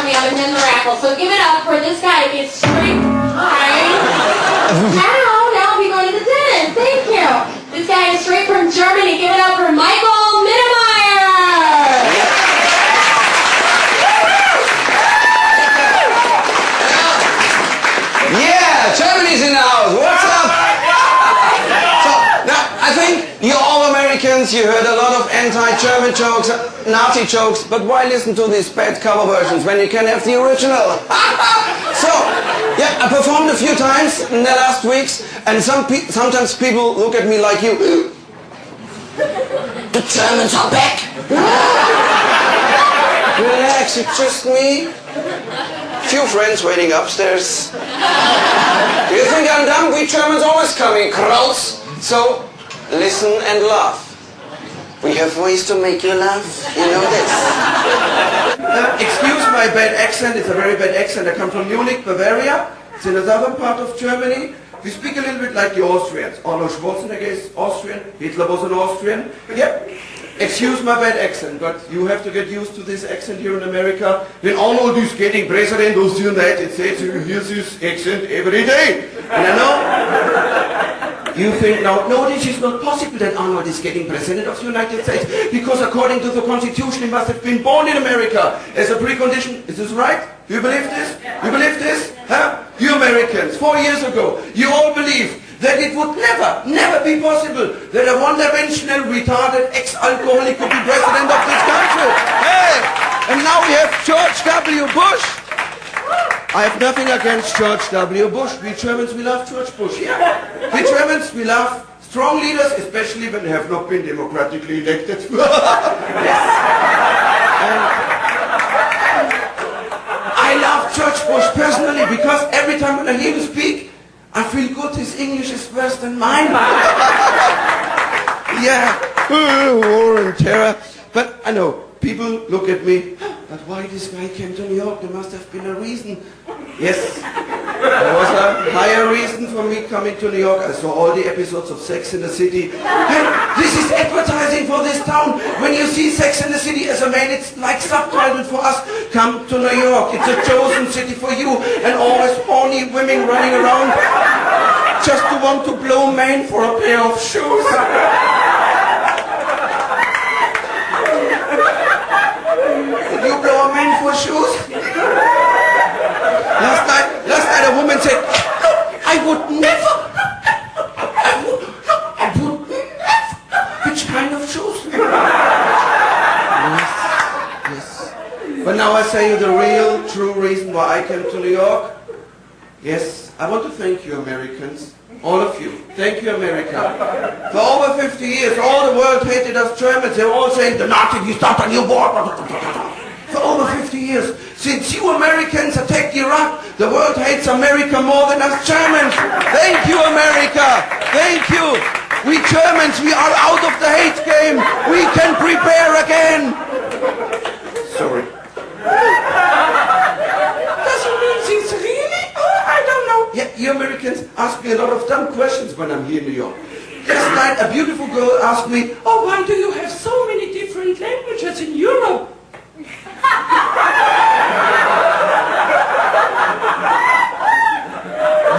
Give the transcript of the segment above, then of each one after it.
coming up and win the raffle. So give it up for this guy. It's straight. Now we go to the dentist. Thank you. This guy is straight from Germany. Give it up for Michael Mittermeier. Yeah, Germany's in the house. What's up? So, now, I think you all Americans, you heard a lot of anti-German jokes, Nazi jokes, but why listen to these bad cover versions when you can have the original? So, yeah, I performed a few times in the last weeks, and sometimes people look at me like you. The Germans are back. Relax, it's just me. Few friends waiting upstairs. Do you think I'm dumb? We Germans always come in crowds. So, listen and laugh. We have ways to make you laugh. You know this. Excuse my bad accent. It's a very bad accent. I come from Munich, Bavaria. It's in the southern part of Germany. We speak a little bit like the Austrians. Arnold Schwarzenegger is Austrian. Hitler was an Austrian. Yep. Excuse my bad accent, but you have to get used to this accent here in America. When Arnold is getting president of the United States, you hear this accent every day. And I know you think now, no, this is not possible that Arnold is getting president of the United States, because according to the Constitution, he must have been born in America as a precondition. Is this right? Do you believe this? You believe this? Huh? You Americans, 4 years ago, you all believed that it would never be possible that a one-dimensional, retarded ex-alcoholic could be president of this country. Hey! And now we have George W. Bush. I have nothing against George W. Bush. We Germans, we love George Bush. Yeah. We Germans, we love strong leaders, especially when they have not been democratically elected. Yes. I love George Bush personally because every time when I hear him speak, I feel good. His English is worse than mine. Yeah, war and terror. But I know, people look at me, but why this guy came to New York? There must have been a reason. Yes, there was a higher reason for me coming to New York. I saw all the episodes of Sex in the City. And this is advertising for this town. When you see Sex in the City as a man, it's like subtitled for us. Come to New York. It's a chosen city for you. And always horny women running around just to want to blow men for a pair of shoes. Did you blow a man for shoes? Last night a woman said, I would never. Which kind of shoes? Yes. But now I say you the real, true reason why I came to New York. Yes, I want to thank you Americans. All of you. Thank you, America. For over 50 years, all the world hated us Germans. They were all saying, the Nazis, we start a new war. For over 50 years, since you Americans attacked Iraq, the world hates America more than us Germans. Thank you, America. Thank you. We Germans, we are out of the hate game. We can prepare again. Sorry. Doesn't mean things really? I don't know. Yeah, you Americans ask me a lot of dumb questions when I'm here in New York. Last night, a beautiful girl asked me, oh, why do you have so many different languages in Europe?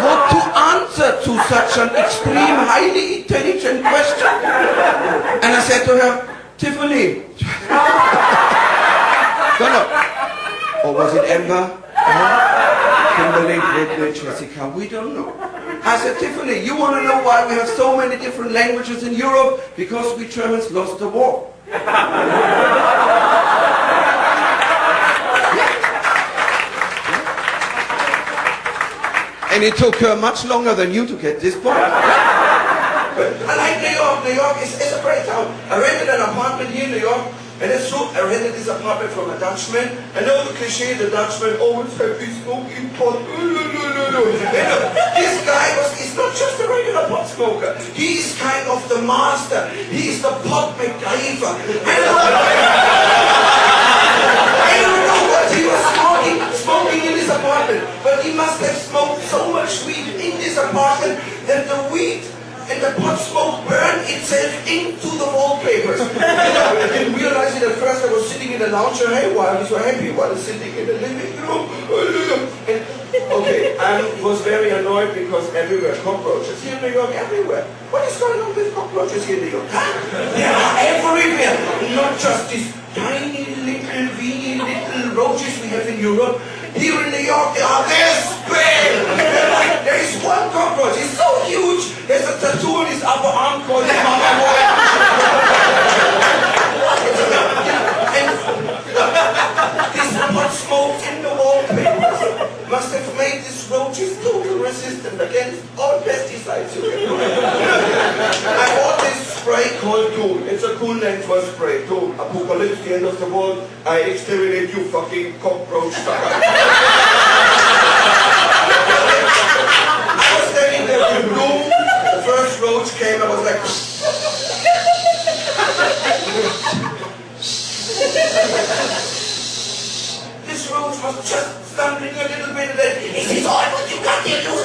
What to answer to such an extreme, highly intelligent question? And I said to her, Tiffany. No, no. Or was it Amber? Kimberly, Whitney, Jessica, we don't know. I said, Tiffany, you want to know why we have so many different languages in Europe? Because we Germans lost the war. And it took her much longer than you to get this point. But I like New York. New York is a great town. I rented an apartment here in New York. And it's true, I rented this apartment from a Dutchman. I know the cliche, the Dutchman always happy smoking pot. This guy he's not just a regular pot smoker. He's kind of the master. He's the pot MacGyver. I don't know what he was smoking in this apartment. But he must have smoked so much weed in this apartment that the weed and the pot smoke burned itself into the wallpapers. I didn't realize it at first. I was sitting in the lounge hey, why are you so happy? While sitting in the living room. And, okay, I was very annoyed because everywhere cockroaches. Here in New York, everywhere. What is going on with cockroaches here in New York? Huh? They are everywhere. Not just these tiny little weeny little roaches we have in Europe. Here in New York, they are this big. There is one cockroach. It's so huge. There's a tattoo on his upper arm called Mama Boy. This one smoked in the wallpaper. Must have made these roaches totally resistant against all pesticides you can do. I bought this spray called Doom. It's a cool name for a spray. Doom. Apocalypse, the end of the world. I exterminate you fucking cockroach sucker. I was standing there with Doom. The first roach came. I was like... This roach was just stumbling a little bit and then, is this all what you got here, you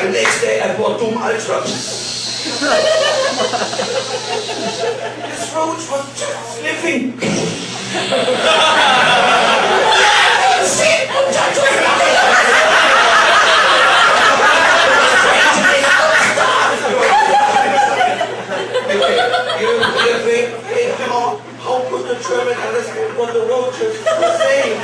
The next day I bought Doom Ultra. This roach was just sniffing. How could the German understand what the roaches were saying?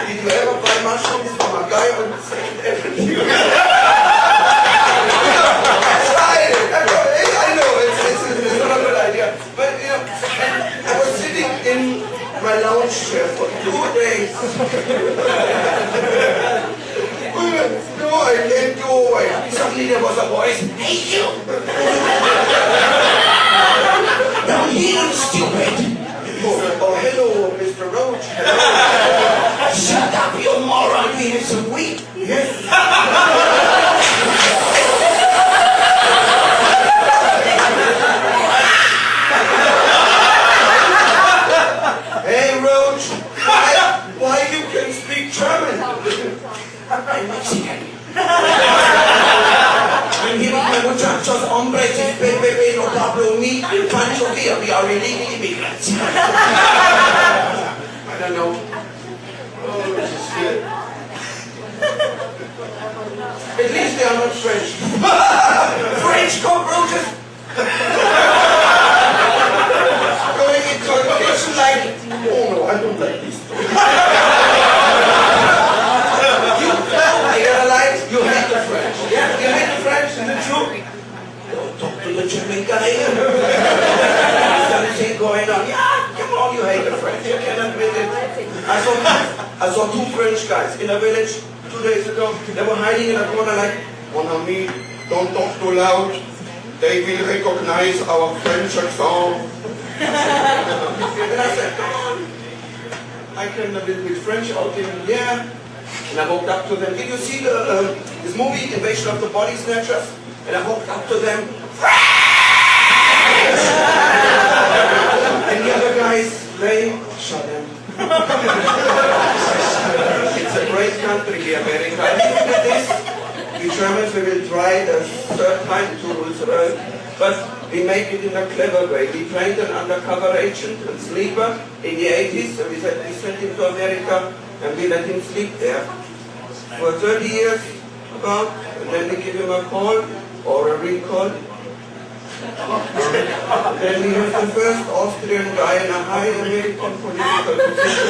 Did you ever buy mushrooms from a guy who said everything? I know, it's not a good idea. But, you know, I was sitting in my lounge chair for 2 days. No, I can't go away. Suddenly there was a voice. Hey, you! Now here, stupid! Oh, hello, Mr. Roach. Shut up, you moron! We have some weed. Yes? Hey, Roach! Why you can speak German? I'm Mexican. I'm here with my muchachos, hombres, Pepe, no Pablo, me, and Pancho Villa. We are illegal immigrants. I don't know. Oh, this is good. At least they are not French. French cockroaches! Going into a kitchen like, oh no, I don't like this. You hate the French. Yeah, you hate the French, is it true? Don't talk to the German guy. There's something going on. Yeah, come on, you hate the French. You can admit it. I saw 2 French guys in a village 2 days ago. They were hiding in a corner like, mon ami, don't talk too loud. They will recognize our French accent. And I said, come on. I can a little bit French out in here. And I walked up to them. Did you see this movie, Invasion of the Body Snatchers? And I walked up to them. And the other guys, they shut them. It's a great country, America. Look at this. We Germans, we will try the third time to rule the world. But we make it in a clever way. We trained an undercover agent and sleeper in the 80s. And we said we sent him to America and we let him sleep there for 30 years about, and then we give him a call or a recall. Then we have the first Austrian guy in a high American political position.